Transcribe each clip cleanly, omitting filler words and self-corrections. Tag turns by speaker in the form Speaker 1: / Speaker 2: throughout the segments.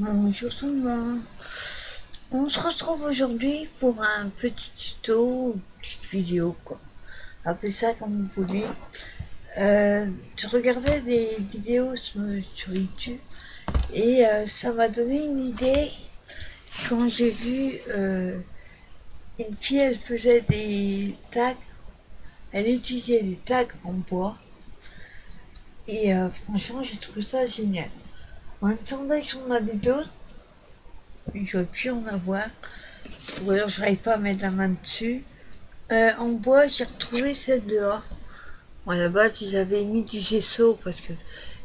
Speaker 1: Bonjour tout le monde. On se retrouve aujourd'hui pour un petit tuto, une petite vidéo quoi. Appelez ça comme vous voulez. Je regardais des vidéos sur YouTube et ça m'a donné une idée quand j'ai vu une fille, elle faisait des tags, elle utilisait des tags en bois et franchement j'ai trouvé ça génial. Moi, il me semblait que j'en avais d'autres, j'aurais pu en avoir. Ou alors je n'arrive pas à mettre la main dessus. En bois, j'ai retrouvé celle-là. Bon, à la base, ils avaient mis du gesso parce que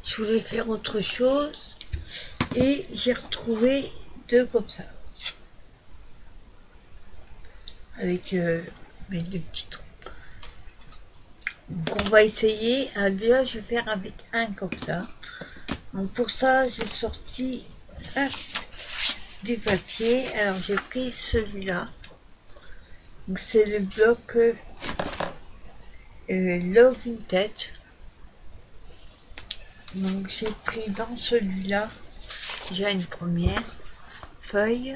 Speaker 1: je voulais faire autre chose. Et j'ai retrouvé deux comme ça. Avec mes deux petits trous. Donc on va essayer. Déjà, je vais faire avec un comme ça. Donc pour ça, j'ai sorti du papier. Alors j'ai pris celui-là. Donc c'est le bloc Love Vintage. Donc j'ai pris dans celui-là déjà une première feuille.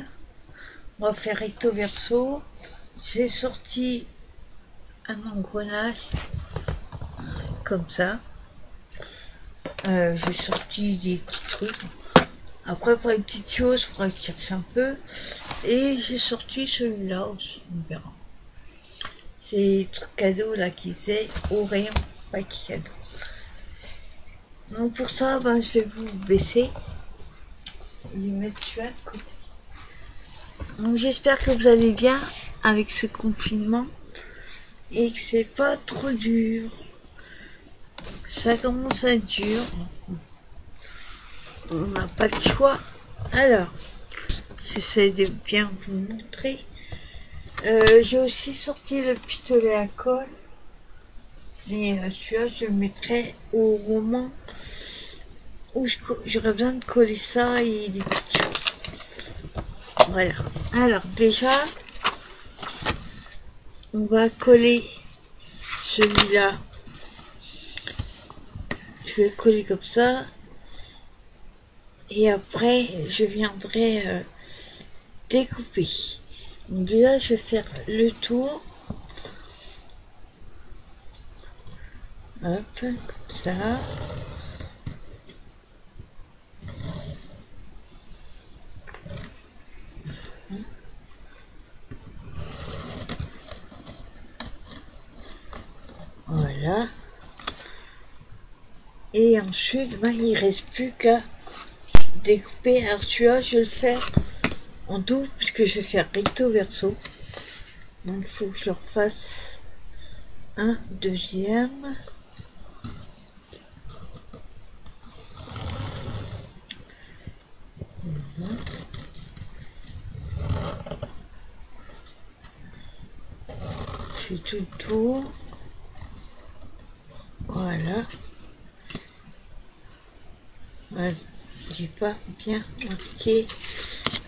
Speaker 1: On va faire recto verso. J'ai sorti un engrenage comme ça. J'ai sorti des petits trucs. Après pour les petites choses, il faudra que je cherche un peu. Et j'ai sorti celui-là aussi, on verra. C'est des trucs cadeaux là qui faisaient au rayon paquet cadeau. Donc pour ça, ben, je vais vous baisser et mettre celui-là de côté. Donc j'espère que vous allez bien avec ce confinement et que c'est pas trop dur. Ça commence à être dur. On n'a pas le choix. Alors, j'essaie de bien vous montrer. J'ai aussi sorti le pistolet à colle. Mais celui-là, je le mettrai au moment où j'aurais besoin de coller ça et des petites choses. Voilà. Alors déjà, on va coller celui-là. Je vais le coller comme ça. Et après, je viendrai découper. Donc déjà, je vais faire le tour. Hop, comme ça. Voilà. Et ensuite, ben, il ne reste plus qu'à découper. Alors celui-là, je vais le faire en double puisque je vais faire recto verso. Donc il faut que je refasse un deuxième. Je fais tout le tour. Voilà. J'ai pas bien marqué.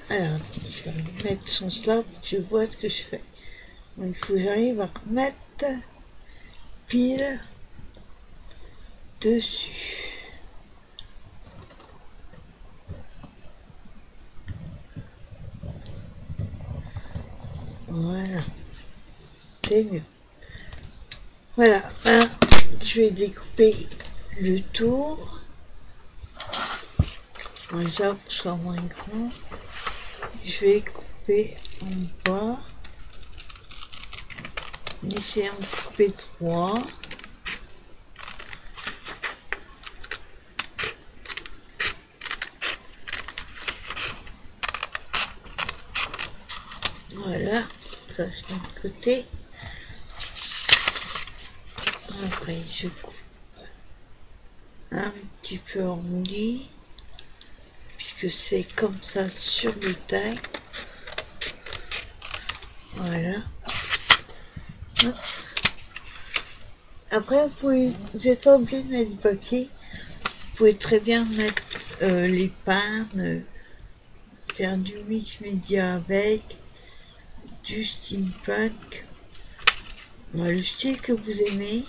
Speaker 1: Alors, je vais remettre son slab pour que je vois ce que je fais. Donc, il faut que j'arrive à remettre pile dessus. Voilà. C'est mieux. Voilà. Ben, je vais découper le tour. Déjà, pour que ce soit moins grand. Je vais couper en bas. En essayant de couper 3. Voilà, ça c'est de côté. Après, je coupe un petit peu arrondi, puisque c'est comme ça sur le taille. Voilà. Hop. Après, vous n'êtes pas obligé de mettre du papier. Vous pouvez très bien mettre les pannes, faire du mix média avec, du steampunk. Le style que vous aimez.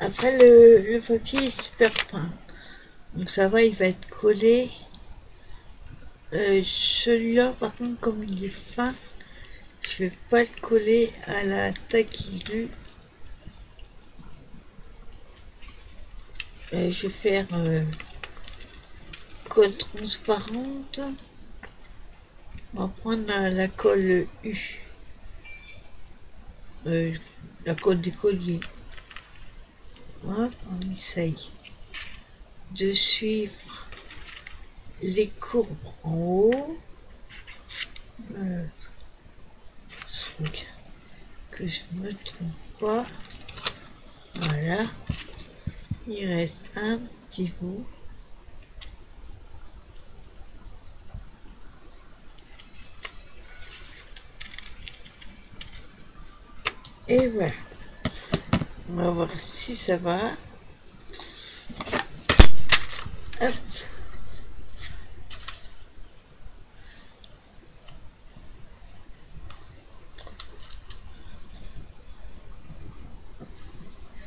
Speaker 1: Après, le papier est super fin. Donc ça va, il va être collé. Celui-là, par contre, comme il est fin, je vais pas le coller à la taquille. Je vais faire colle transparente. On va prendre la colle U. La colle des colliers. Hop, on essaye de suivre les courbes en haut. Je regarde que je me trompe pas. Voilà. Il reste un petit bout. Et voilà. On va voir si ça va. Hop.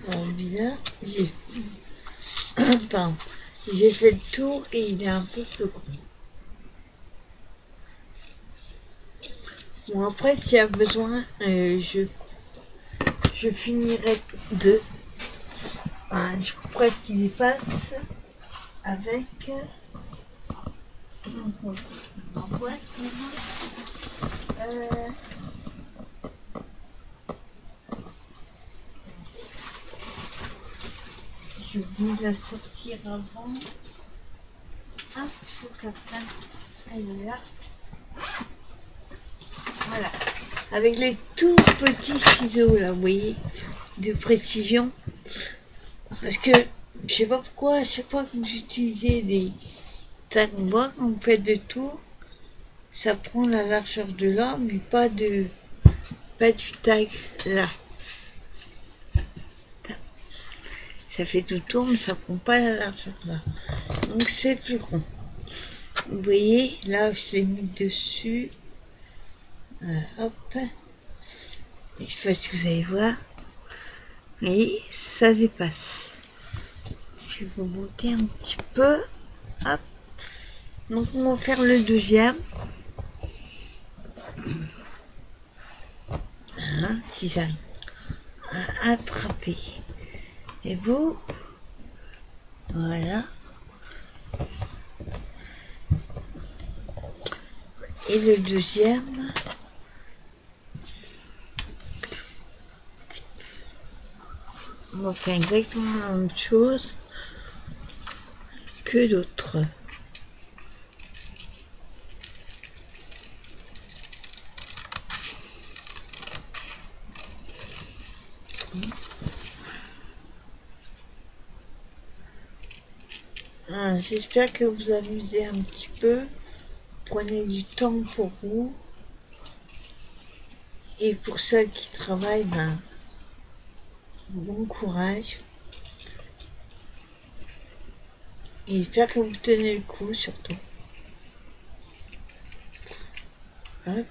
Speaker 1: Bon, bien. Pardon. J'ai fait le tour et il est un peu plus grand. Bon, après, s'il y a besoin, je finirai de... je couperai ce qui dépasse avec en boîte. Je vais la sortir avant. Hop, il faut que la fin elle est là. Voilà. Avec les tout petits ciseaux là, vous voyez, de précision. Parce que je sais pas pourquoi, à chaque fois que j'utilisais des tags bois, quand vous faites le tour, ça prend la largeur de là, mais pas du tag là. Ça fait tout le tour, mais ça prend pas la largeur là. Donc c'est plus grand. Vous voyez, là je l'ai mis dessus. Hop. Je sais pas si vous allez voir. Et ça dépasse. Je vais vous monter un petit peu. Hop. Donc on va faire le deuxième. Si j'arrive à attraper. Et vous, voilà. Et le deuxième, on va faire exactement la même chose que l'autre. J'espère que vous amusez un petit peu. Prenez du temps pour vous. Et pour ceux qui travaillent, bon courage. Et j'espère que vous tenez le coup surtout. Hop.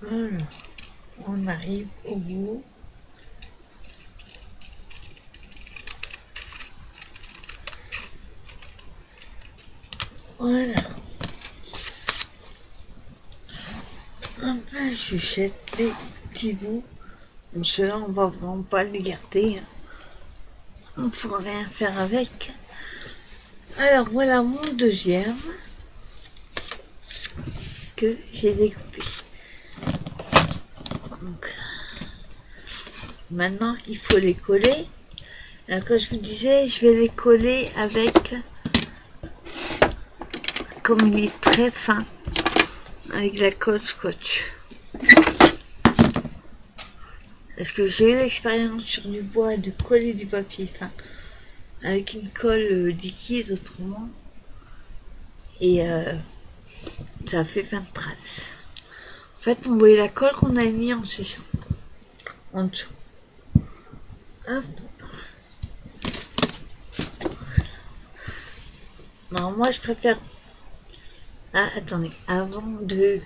Speaker 1: Voilà, on arrive au bout. Voilà. Un peu je jette les petits bouts. Donc ceux-là, on va vraiment pas les garder. On ne pourra rien faire avec. Alors voilà mon deuxième que j'ai découpé. Donc, maintenant, il faut les coller. Alors, comme je vous disais, je vais les coller avec, comme il est très fin, avec la colle scotch. Parce que j'ai eu l'expérience sur du bois de coller du papier fin avec une colle liquide autrement. Et ça fait 20 traces. En fait, on voyait la colle qu'on a mis en séchant. en dessous. Hop. Non, moi je préfère... Ah, attendez, avant de...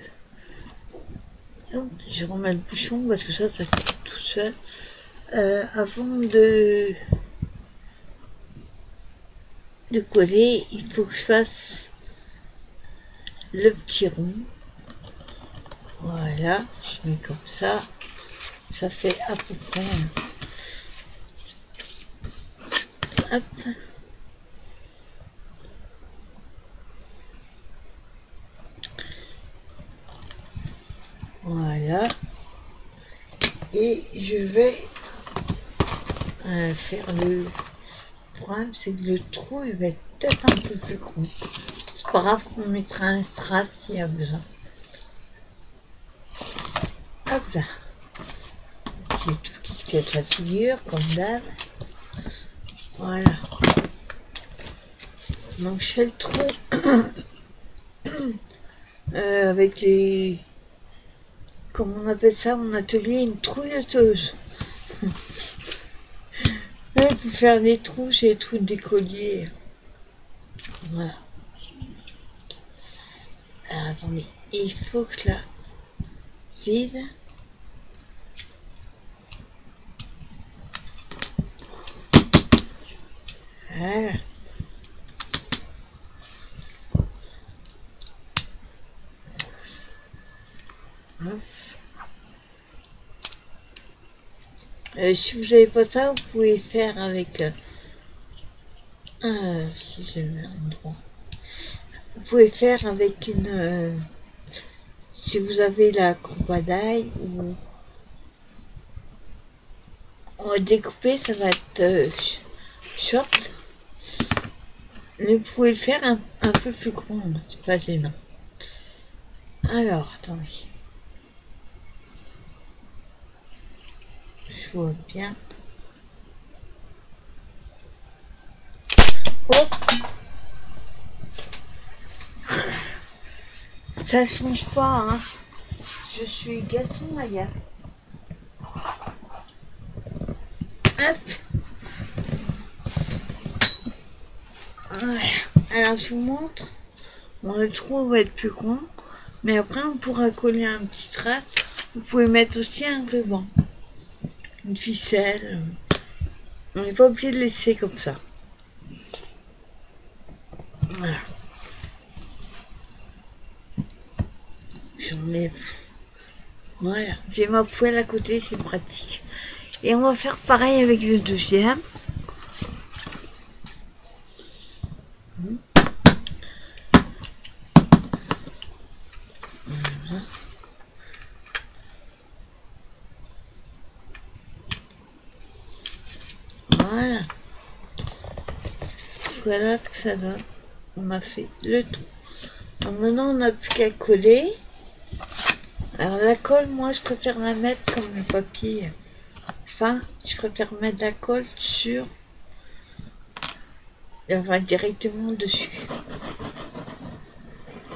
Speaker 1: Hop, je remets le bouchon parce que ça fait tout seul. Avant de coller, il faut que je fasse le petit rond. Voilà, je mets comme ça. Ça fait à peu près... Hop. Voilà. Et je vais faire le problème, c'est que le trou il va être peut-être un peu plus grand. C'est pas grave, on mettra un strass s'il y a besoin. Hop là. J'ai tout qui se cache la figure, comme d'hab. Voilà. Donc je fais le trou avec les... Comment on appelle ça, mon atelier, une trouilleuse. Pour faire des trous, j'ai des trous d'écolier. Voilà. Alors, attendez, il faut que je la vide. Voilà. Si vous n'avez pas ça, vous pouvez faire avec... si j'ai le même endroit. Vous pouvez faire avec une... si vous avez la croupadaille ou... On va découper, ça va être short. Mais vous pouvez le faire un peu plus grand, c'est pas gênant. Alors, attendez. Je vois bien. Oh, ça change pas, hein. Je suis Gaston Maya. Hop. Voilà. Alors, je vous montre. Bon, le trou va être plus grand. Mais après, on pourra coller un petit strass. Vous pouvez mettre aussi un ruban. Une ficelle. On n'est pas obligé de laisser comme ça. Voilà. J'enlève. Voilà. J'ai ma poêle à côté, c'est pratique. Et on va faire pareil avec le deuxième. Voilà. Voilà. Voilà ce que ça donne. On a fait le tout. Donc maintenant, on n'a plus qu'à coller. Alors la colle, moi, je préfère la mettre comme le papier. Enfin, je préfère mettre la colle sur... Enfin, directement dessus.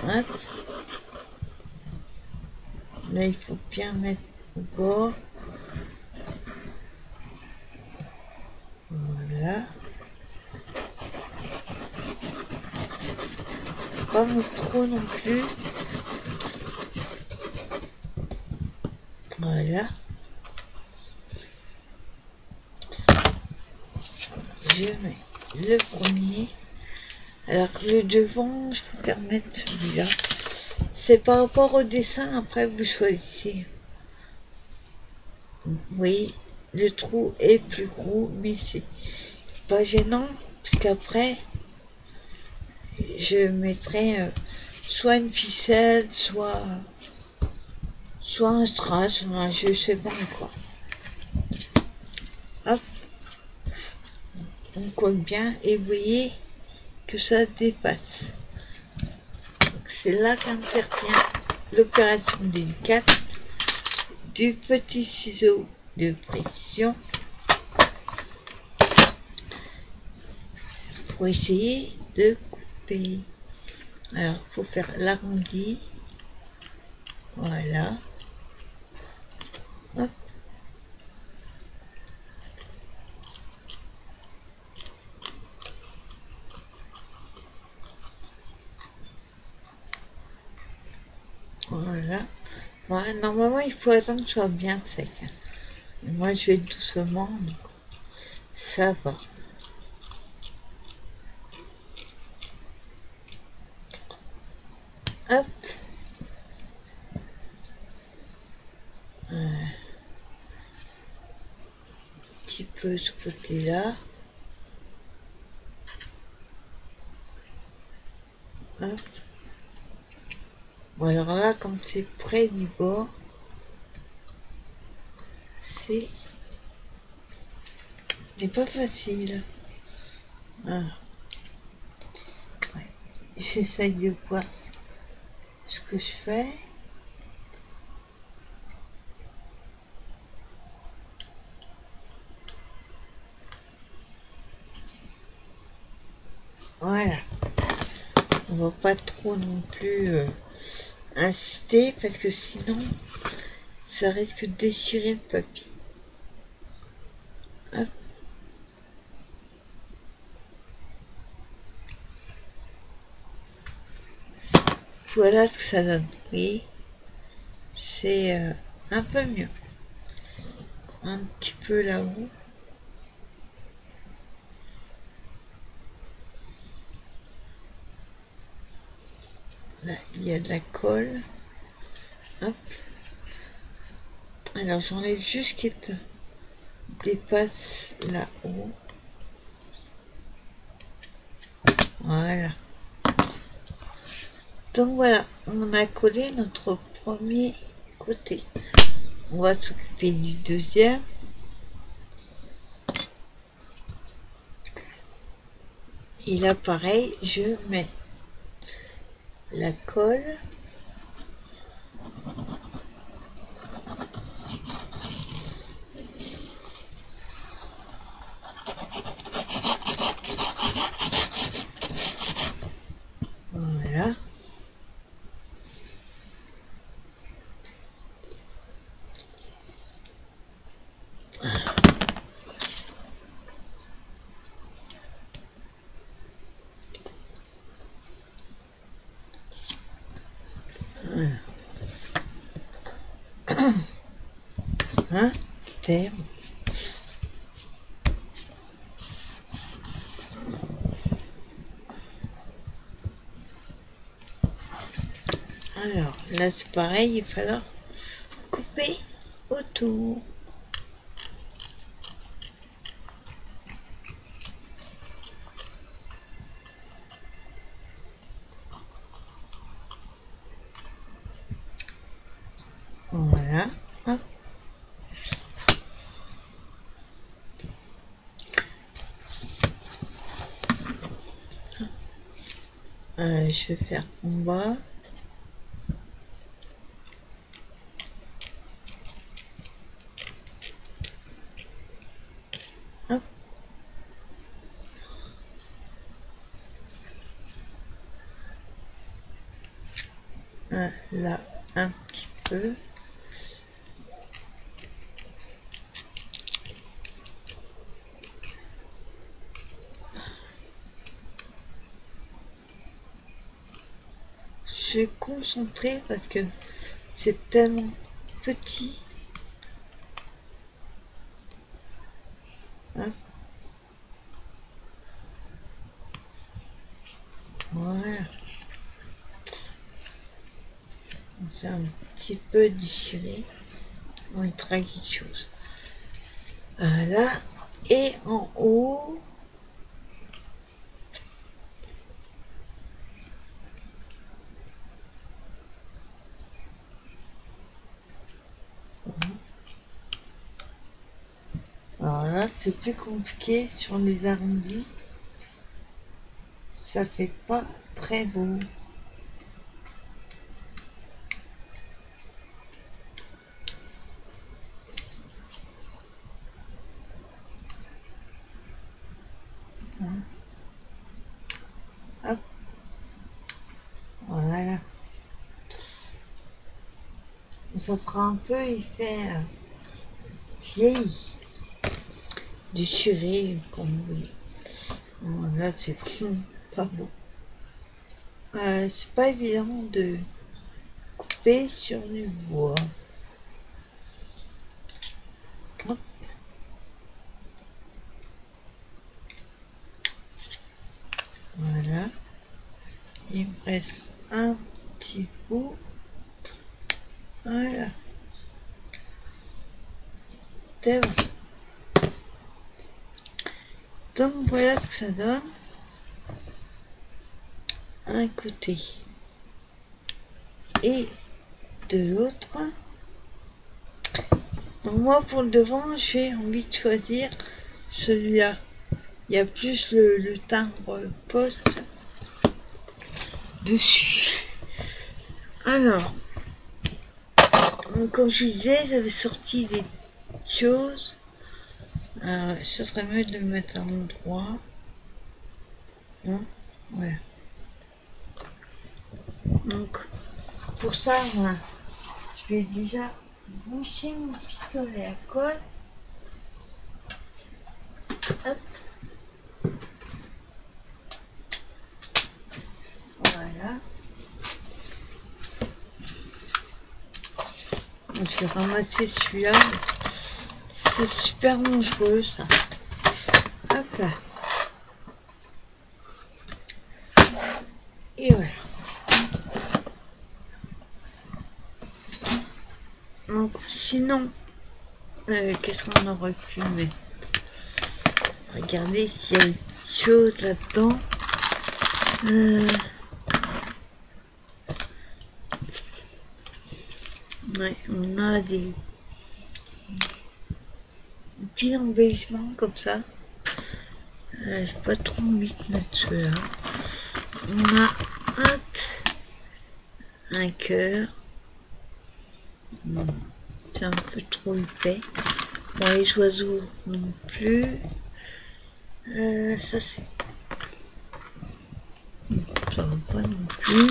Speaker 1: Hop. Là, il faut bien mettre au bord. Voilà. Pas mettre trop non plus. Voilà. Je mets le premier. Alors le devant, je préfère mettre celui-là. C'est par rapport au dessin, après vous choisissez. Oui, le trou est plus gros, mais c'est pas gênant, parce qu'après, je mettrai soit une ficelle, soit un strass, je sais pas quoi. Hop, on colle bien et vous voyez que ça dépasse. C'est là qu'intervient l'opération délicate du petit ciseau de pression pour essayer de couper. Alors, il faut faire l'arrondi. Voilà. Hop. Ouais, normalement, il faut attendre que ce soit bien sec, hein. Moi, je vais doucement, donc ça va. Hop. Un petit peu ce côté-là. Hop. Bon, alors là, comme c'est près du bord, c'est pas facile. Ah, ouais. J'essaye de voir ce que je fais. Voilà. On va pas trop non plus insister parce que sinon ça risque de déchirer le papier. Hop. Voilà ce que ça donne. Oui, c'est un peu mieux. Un petit peu là-haut. Là, il y a de la colle. Hop. Alors j'enlève juste ce qui dépasse là-haut. Voilà. Donc voilà, on a collé notre premier côté. On va s'occuper du deuxième. Et là pareil, je mets la colle. Voilà. Hein? Terme. Alors, là c'est pareil, il va falloir couper autour. Voilà. Hop. Je vais faire en bas. Hop. Là, un petit peu. Je vais concentrer parce que c'est tellement petit. Hop. Voilà. C'est un petit peu déchiré. On mettra quelque chose. Voilà. Et en haut. Alors là, c'est plus compliqué sur les arrondis. Ça fait pas très beau. Hop. Voilà. Ça fera un peu effet vieilli. Déchiré, comme vous voulez. Là, c'est pas beau. C'est pas évident de taper sur du bois. Hop. Voilà. Il me reste un petit bout. Voilà. C'est bon. Donc voilà ce que ça donne. Un côté et de l'autre. Donc moi pour le devant j'ai envie de choisir celui-là. Il y a plus le timbre poste dessus. Alors, comme je disais, j'avais sorti des choses. Ce serait mieux de le mettre à l'endroit. Hein, voilà. Donc, pour ça, moi, je vais déjà boucher mon pistolet à colle. Hop. Voilà. Je vais ramasser celui-là. C'est super dangereux, ça. Hop là. Et voilà. Donc, sinon, qu'est-ce qu'on aurait pu mettre? Regardez s'il y a des choses là-dedans. Ouais, on a des petits embellissements comme ça. J'ai pas trop envie de mettre ceux-là. On a un cœur. C'est un peu trop épais. Bon, les oiseaux non plus. Ça c'est... Ça va pas non plus.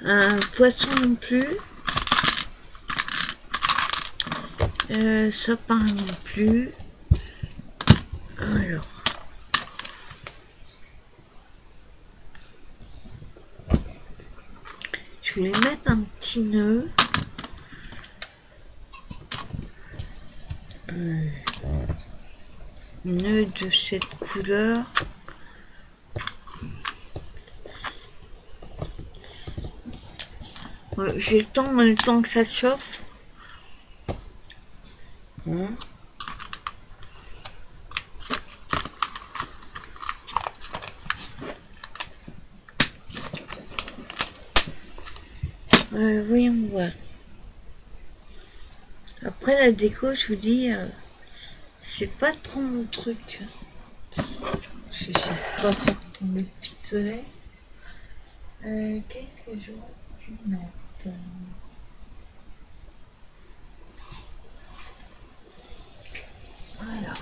Speaker 1: Un poisson non plus. Sapin non plus. Alors. Je voulais mettre un petit nœud. Nœud de cette couleur. J'ai le temps, en même temps que ça chauffe. Voyons voir. Après la déco, je vous dis, c'est pas trop mon truc. Je sais pas faire tomber le pistolet. Qu'est-ce que j'aurais pu mettre? Alors.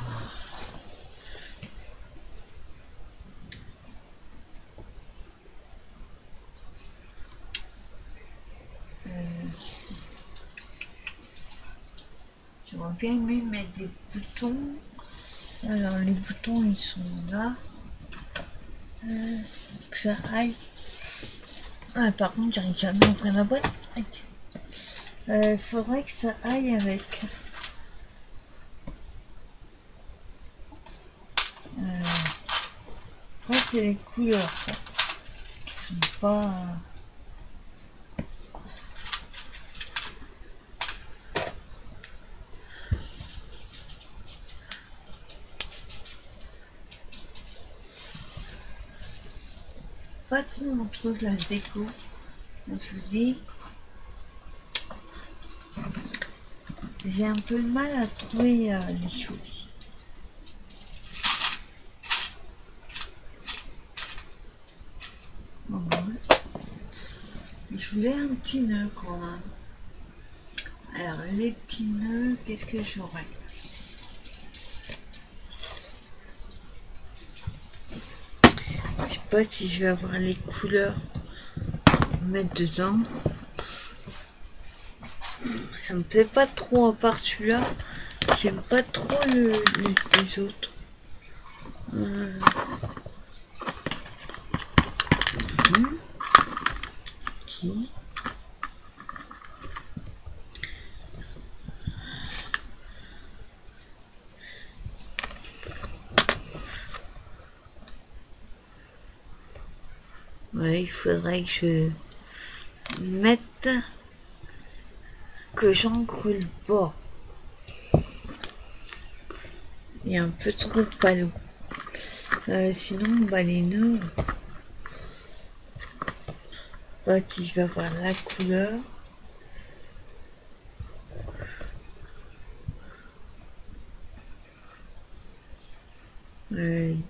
Speaker 1: J'aurais bien aimé mettre des boutons. Alors les boutons ils sont là. Que ça aille. Ah, par contre j'arrive jamais à ouvrir la boîte. Faudrait que ça aille avec. Je crois que c'est les couleurs qui sont pas. Pas trop mon truc la déco. Donc je vous dis, j'ai un peu de mal à trouver les choses. Bon, je voulais un petit nœud quand même. Alors les petits nœuds, qu'est-ce que j'aurais? Je sais pas si je vais avoir les couleurs à mettre dedans. Ça me fait pas trop à part celui-là. J'aime pas trop les autres. Ouais, il faudrait que je mette, que j'encre le bord. Il y a un peu trop de panneaux. Sinon, bah, les nœuds, bah, si je vais avoir la couleur.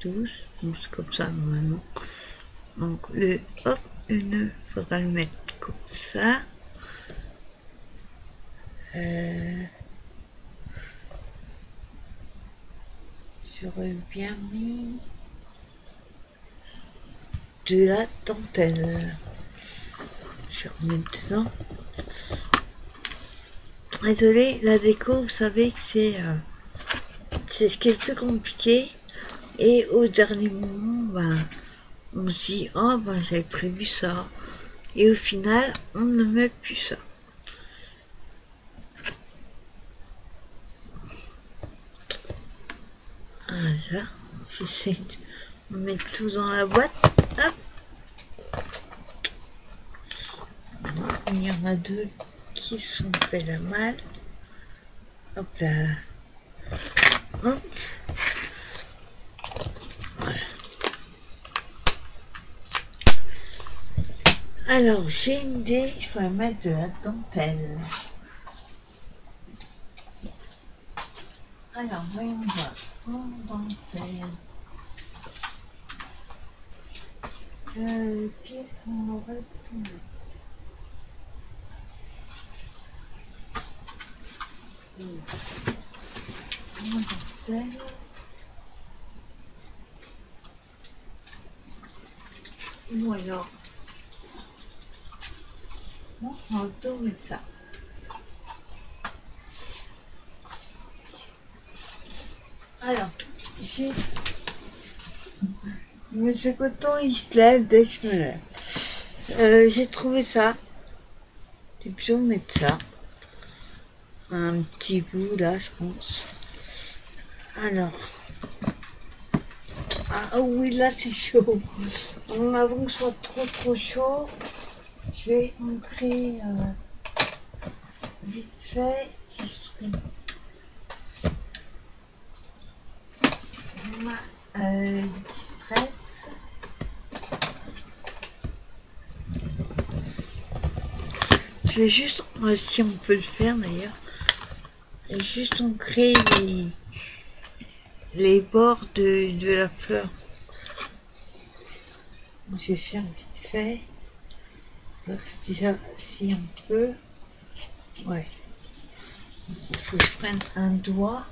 Speaker 1: Douze comme ça normalement. Donc le hop, le nœud, faudra le mettre comme ça. J'aurais bien mis de la dentelle. Je vais remettre dedans. Désolé, la déco, vous savez que c'est ce qui est le plus compliqué. Et au dernier moment, ben, on se dit, oh ben j'avais prévu ça. Et au final, on ne met plus ça. Voilà, j'essaie de mettre tout dans la boîte. Hop. Il y en a deux qui sont fait la malle. Hop là. Hop. Voilà. Alors, j'ai une idée, il faut mettre de la dentelle. Alors, voyons voir. En dentelle. Qu'est-ce qu'on aurait pu mettre? En dentelle. Ou alors, bon, on va tout mettre ça. Alors, j'ai... Monsieur Coton, il se lève dès que je me lève. J'ai trouvé ça. J'ai besoin de mettre ça. Un petit bout là, je pense. Alors. Ah oui, là c'est chaud. En avant que ce soit trop chaud, je vais ancrer vite fait. Si je trouve ma distress. Je vais juste, si on peut le faire d'ailleurs, juste ancrer les bords de la fleur. Je vais faire vite fait, voir si on peut. Ouais, il faut que je prenne un doigt.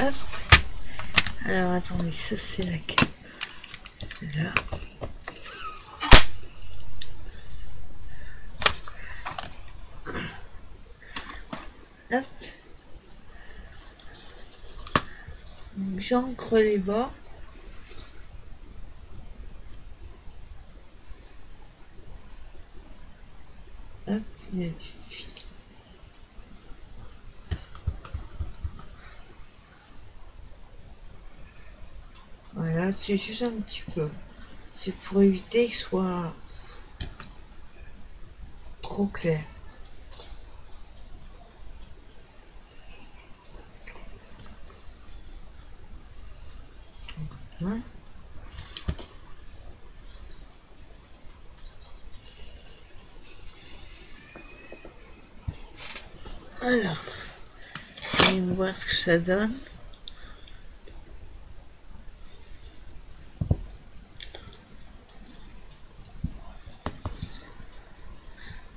Speaker 1: Hop. Alors attendez, ça c'est laquelle? C'est là. Hop. Donc j'encre les bords. Hop, il y a du fil. Voilà, c'est juste un petit peu. C'est pour éviter que ce soit trop clair. Voilà. Alors, voyons voir ce que ça donne.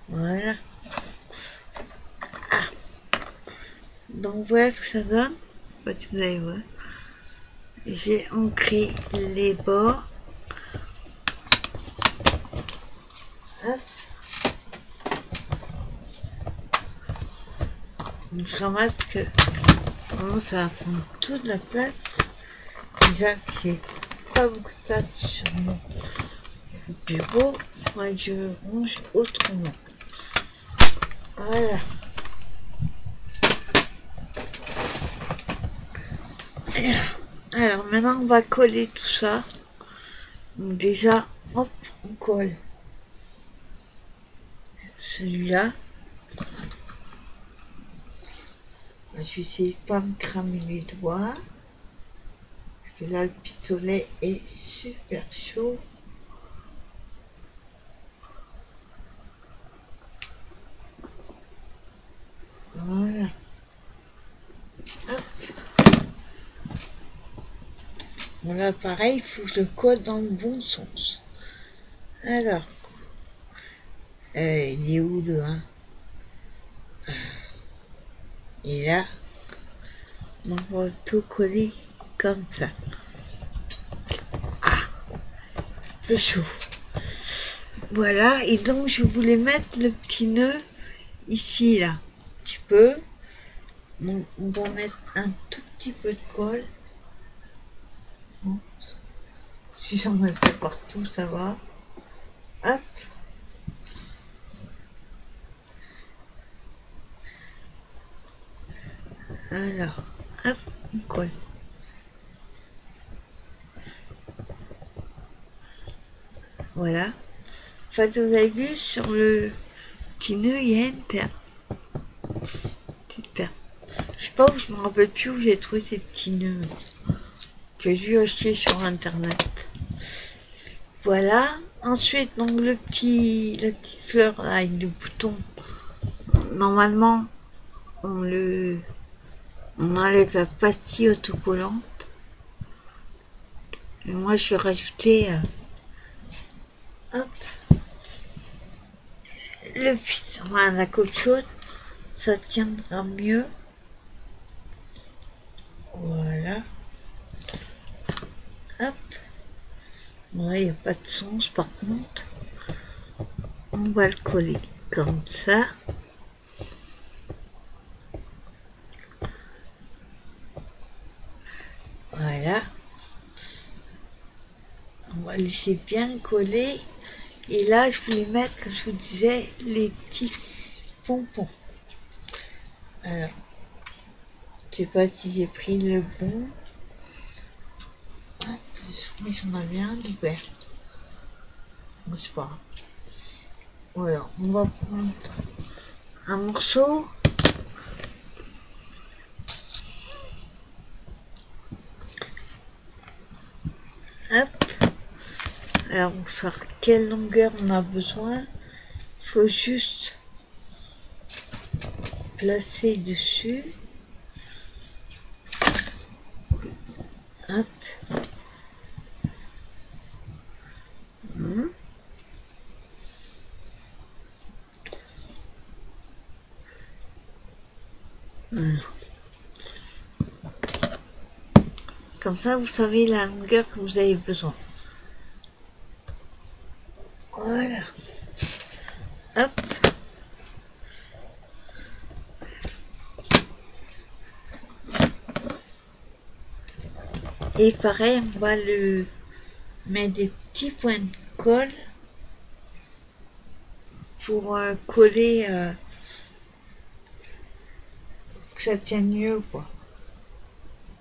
Speaker 1: Voilà. Ah. Donc voilà ce que ça donne. Je sais pas si vous allez voir. J'ai ancré les bords. Hop. Donc je ramasse que vraiment ça va prendre toute la place. Déjà que j'ai pas beaucoup de place sur mon bureau. Il faudrait que je range autrement. Voilà. maintenant on va coller tout ça. Donc déjà, hop, on colle celui-là. Je vais essayer de pas me cramer les doigts. Parce que là, le pistolet est super chaud. Voilà. Hop. Voilà, pareil, il faut que je le colle dans le bon sens. Alors, il est où le 1? Et là, on va tout coller comme ça. Ah, c'est chaud. Voilà, et donc je voulais mettre le petit nœud ici, là. Un petit peu. On va mettre un tout petit peu de colle. Si j'en mets pas partout, ça va. Hop. Alors, hop, on colle. Voilà. Enfin, vous avez vu, sur le petit nœud, il y a une perle. Petite perle. Je sais pas où, je me rappelle plus où j'ai trouvé ces petits nœuds que j'ai acheté sur internet. Voilà. Ensuite, donc la petite fleur là, avec le bouton. Normalement, on enlève la pastille autocollante. Et moi, je vais rajouter, hop, le fils, enfin, la colle chaude, ça tiendra mieux. Voilà. Hop. Là, il n'y a pas de sens par contre. On va le coller comme ça. Voilà. On va laisser bien coller. Et là, je voulais mettre, comme je vous disais, les petits pompons. Alors, je sais pas si j'ai pris le bon. Hop, mais j'en avais un d'ouvert. Je sais pas. Voilà, on va prendre un morceau. Hop. Alors, on sait quelle longueur on a besoin. Il faut juste placer dessus. Hop. Voilà. Comme ça, vous savez la longueur que vous avez besoin. Voilà. Hop. Et pareil, on va le mettre des petits points de colle pour coller, que ça tienne mieux, quoi.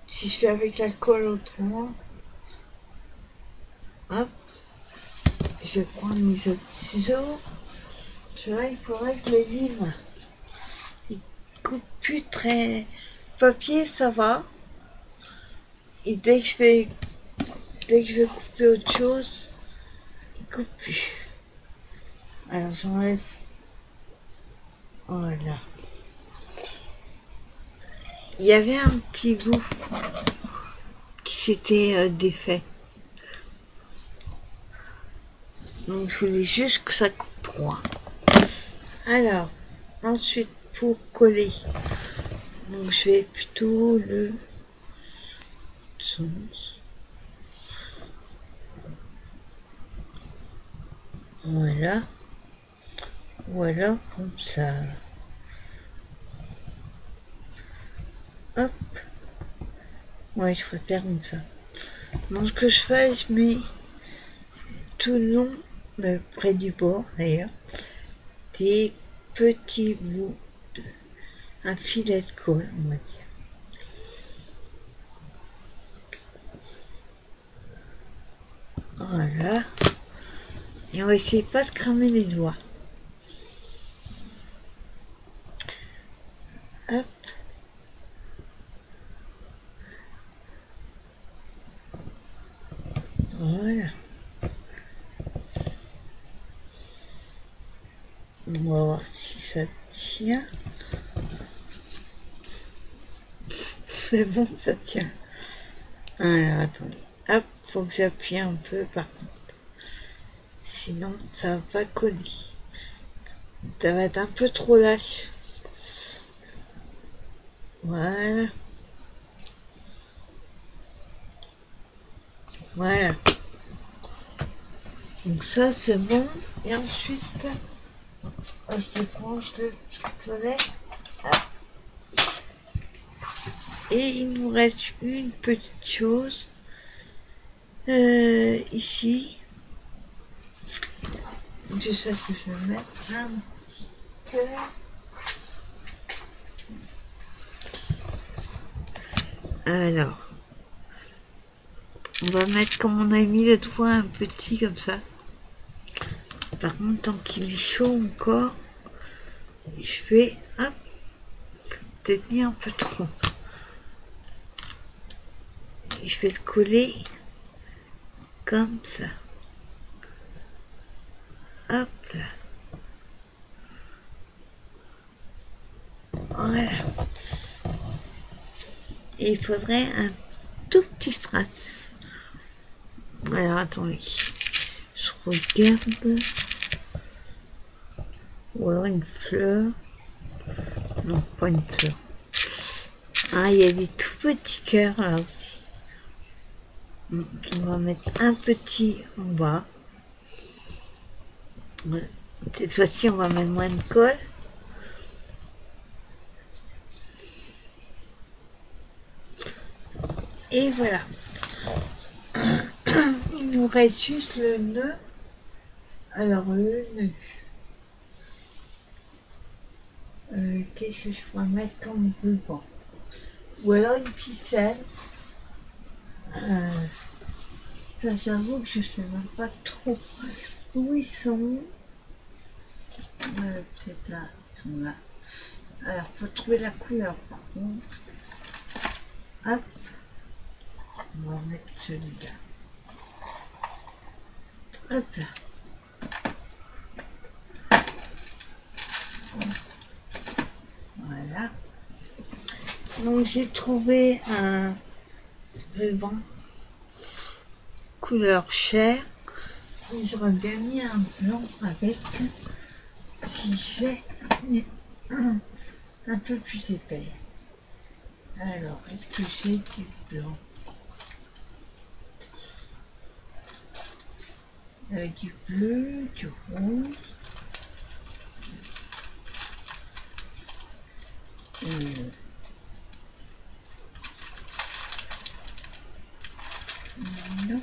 Speaker 1: Si je fais avec l'alcool autrement, hop, je vais prendre mes autres ciseaux. Tu vois, il faudrait que les lime. Il coupe plus très... Papier, ça va. Et dès que je vais couper autre chose, il coupe plus. Alors j'enlève. Voilà. Il y avait un petit bout qui s'était défait. Donc je voulais juste que ça coupe droit. Alors, ensuite pour coller, donc je vais plutôt le sens. Voilà. Voilà, comme ça. Hop. Ouais, je préfère comme ça. Donc ce que je fais, je mets tout le long, près du bord d'ailleurs, des petits bouts un filet de colle, on va dire. Voilà. Et on va essayer de pas se cramer les doigts. Hop. Voilà. On va voir si ça tient. C'est bon, ça tient. Alors, attendez. Hop, faut que j'appuie un peu par contre. Sinon, ça va pas coller. Ça va être un peu trop lâche. Voilà. Voilà. Donc ça, c'est bon. Et ensuite, je débranche le pistolet. Et il nous reste une petite chose. Ici. Je sais que je vais mettre un petit cœur. Alors, on va mettre comme on a mis l'autre fois un petit comme ça. Par contre, tant qu'il est chaud encore, je vais, hop, peut-être mis un peu trop. Et je vais le coller comme ça. Hop là. Voilà. Et il faudrait un tout petit strass. Alors attendez. Je regarde. Ou alors une fleur. Non, pas une fleur. Ah, il y a des tout petits cœurs là aussi. Donc, on va mettre un petit en bas. Cette fois-ci, on va mettre moins de colle. Et voilà. Il nous reste juste le nœud. Alors, le nœud. Qu'est-ce que je pourrais mettre comme ruban? Ou alors une ficelle. Ça, j'avoue que je sais même pas trop où ils sont. Peut-être là, ils sont là. Alors, faut trouver la couleur par contre. Hop. On va mettre celui-là. Hop là. Voilà. Donc j'ai trouvé un ruban couleur chair. Et j'aurais bien mis un blanc avec, si j'ai un peu plus épais. Alors, est-ce que j'ai du blanc? Du bleu, du rouge. Non.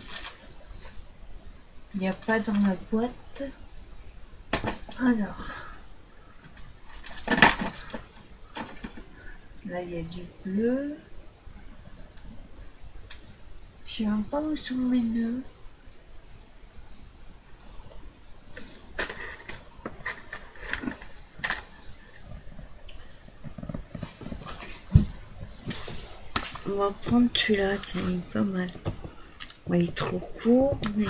Speaker 1: Il n'y a pas dans la boîte. Alors. Là, il y a du bleu. Je sais même pas où sont mes nœuds. On va prendre celui-là, tiens, il est pas mal. Bon, il est trop court, mais...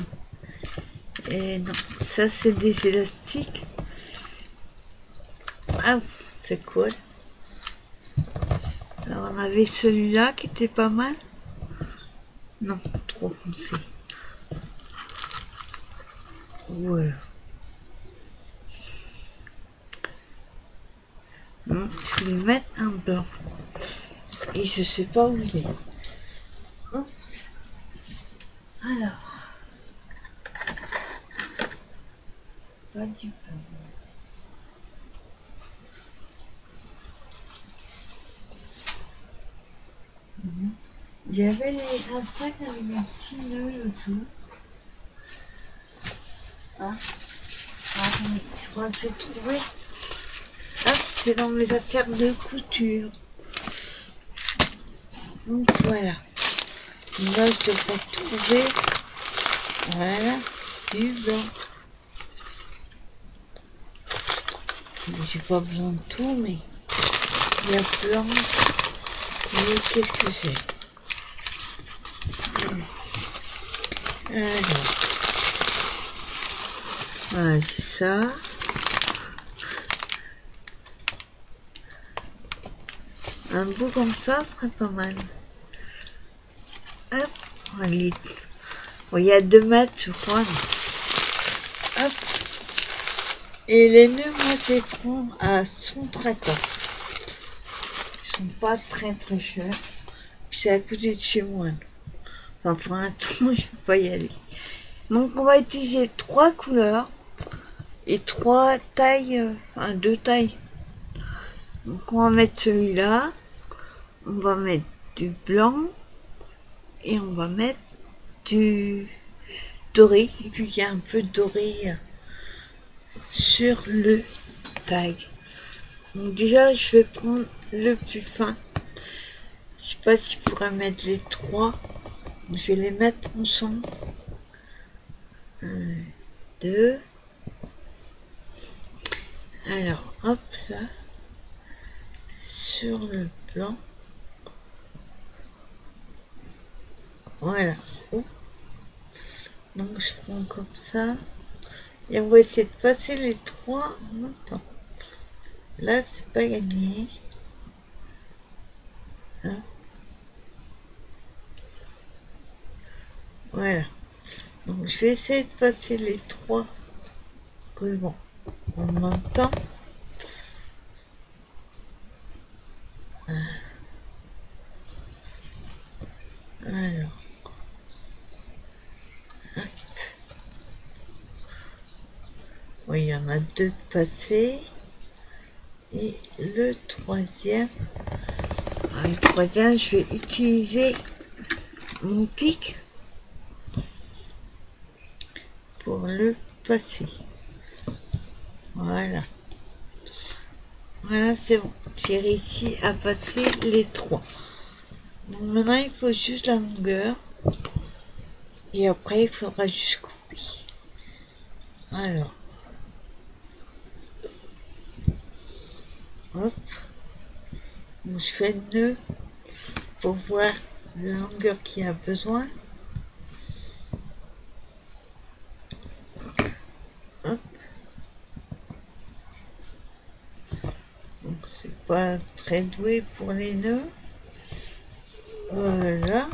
Speaker 1: Et non, ça c'est des élastiques. Ah, c'est cool. Alors on avait celui-là qui était pas mal. Non, trop foncé. Voilà. Non, je vais lui mettre un blanc. Et je sais pas où il est. Oups. Alors. Pas du blanc. Il y avait un sac avec un petit nœud autour. Ah. Attendez, je crois que j'ai trouvé. Ah, c'est dans mes affaires de couture. Donc voilà. Là, je devrais trouver Voilà, du blanc. J'ai pas besoin de tout, mais il y a blanc. Mais qu'est-ce que c'est? Alors, voilà, c'est ça. Un bout comme ça serait pas mal. Hop, allez. Bon, il y a 2 mètres, je crois. Hop. Et les nœuds, moi, je les prends à 150. Ils sont pas très très chers. Puis c'est à côté de chez moi. Enfin, pour l'instant, je peux pas y aller. Donc, on va utiliser 3 couleurs et 3 tailles, enfin 2 tailles. Donc, on va mettre celui-là. On va mettre du blanc et on va mettre du doré. Et puis, il y a un peu de doré sur le tag. Donc déjà, je vais prendre le plus fin. Je sais pas si je pourrais mettre les 3. Je vais les mettre ensemble. 1, 2. Alors, hop là. Sur le blanc. Voilà. Donc je prends comme ça. Et on va essayer de passer les 3 en même temps. Là, c'est pas gagné. Hein? Voilà. Donc je vais essayer de passer les 3 rubans en même temps. Alors. Hop. Oui, il y en a 2 de passés. Et le troisième, je vais utiliser mon pic pour le passer. Voilà. Voilà, c'est bon. J'ai réussi à passer les 3. Donc maintenant, il faut juste la longueur. Et après, il faudra juste couper. Alors. Hop. Donc, je fais le nœud pour voir la longueur qu'il y a besoin. Hop. Donc, c'est pas très doué pour les nœuds. Voilà.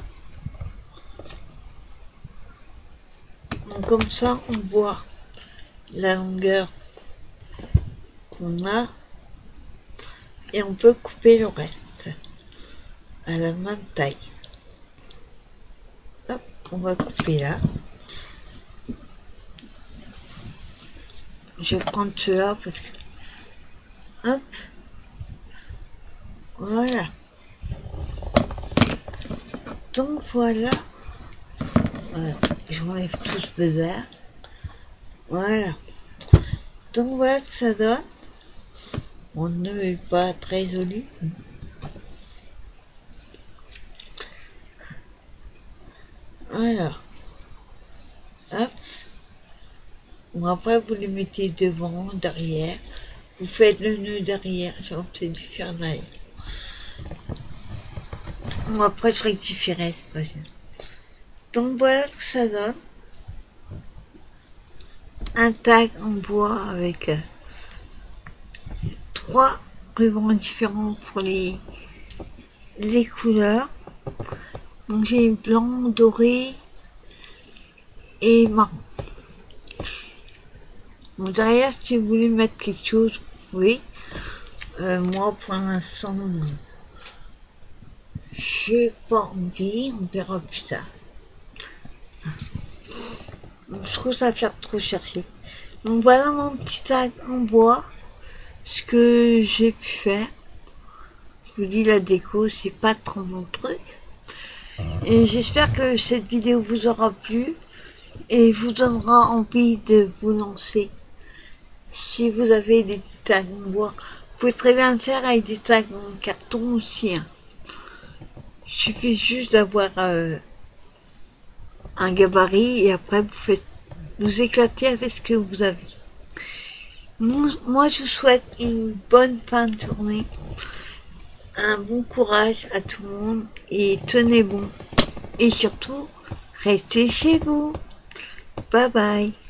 Speaker 1: Donc, comme ça, on voit la longueur qu'on a et on peut couper le reste à la même taille. Hop, on va couper là. Je vais prendre cela parce que hop, voilà. Donc voilà, je m'enlève tout ce bazar. Voilà. Donc voilà ce que ça donne. Mon nœud est pas très joli. Voilà. Hop. Bon, après vous les mettez devant, derrière. Vous faites le nœud derrière. J'ai peut-être dû faire derrière. Bon, après je rectifierai, c'est pas grave. Donc voilà ce que ça donne. Un tag en bois avec 3 rubans différents pour les couleurs. Donc j'ai blanc, doré et marron. Bon, derrière, si vous voulez mettre quelque chose, vous pouvez. Moi, pour l'instant, j'ai pas envie. On verra plus tard. Je trouve ça faire trop chercher. Donc voilà mon petit sac en bois. Ce que j'ai pu faire. Je vous dis, la déco, c'est pas trop mon truc. Et j'espère que cette vidéo vous aura plu et vous donnera envie de vous lancer. Si vous avez des petits tags en bois, vous pouvez très bien le faire avec des tags en carton aussi. Hein. Il suffit juste d'avoir un gabarit et après vous faites vous éclater avec ce que vous avez. Moi je vous souhaite une bonne fin de journée, un bon courage à tout le monde et tenez bon. Et surtout, restez chez vous. Bye bye.